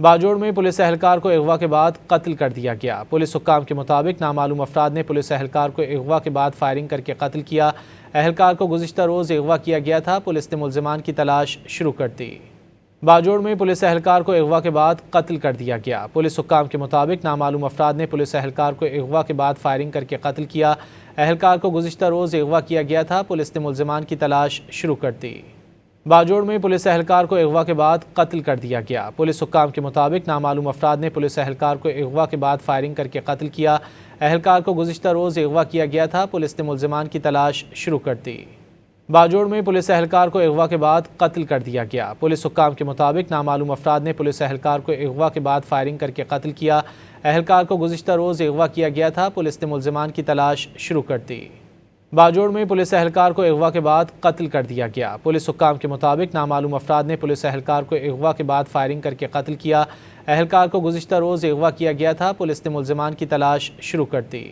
باجوڑ میں پولیس اہلکار کو اغوا کے بعد قتل کر دیا گیا۔ پولیس حکام کے مطابق نامعلوم افراد نے پولیس اہلکار کو اغوا کے بعد فائرنگ کر کے قتل کیا۔ اہلکار کو گزشتہ روز اغوا کیا گیا تھا۔ پولیس نے ملزمان کی تلاش شروع کر دی۔ باجوڑ میں پولیس اہلکار کو اغوا کے بعد قتل کر دیا گیا۔ پولیس حکام کے مطابق نامعلوم افراد نے پولیس اہلکار کو اغوا کے بعد فائرنگ کر کے قتل کیا۔ اہلکار کو گزشتہ روز اغوا کیا گیا تھا۔ پولیس نے ملزمان کی تلاش شروع کر دی۔ باجوڑ میں پولیس اہلکار کو اغوا کے بعد قتل کر دیا گیا۔ پولیس حکام کے مطابق نامعلوم افراد نے پولیس اہلکار کو اغوا کے بعد فائرنگ کر کے قتل کیا۔ اہلکار کو گزشتہ روز اغوا کیا گیا تھا۔ پولیس نے ملزمان کی تلاش شروع کر دی۔ باجوڑ میں پولیس اہلکار کو اغوا کے بعد قتل کر دیا گیا۔ پولیس حکام کے مطابق نامعلوم افراد نے پولیس اہلکار کو اغوا کے بعد فائرنگ کر کے قتل کیا۔ اہلکار کو گزشتہ روز اغوا کیا گیا تھا۔ پولیس نے ملزمان کی تلاش شروع کر دی۔ باجوڑ میں پولیس اہلکار کو اغوا کے بعد قتل کر دیا گیا۔ پولیس حکام کے مطابق نامعلوم افراد نے پولیس اہلکار کو اغوا کے بعد فائرنگ کر کے قتل کیا۔ اہلکار کو گزشتہ روز اغوا کیا گیا تھا۔ پولیس نے ملزمان کی تلاش شروع کر دی۔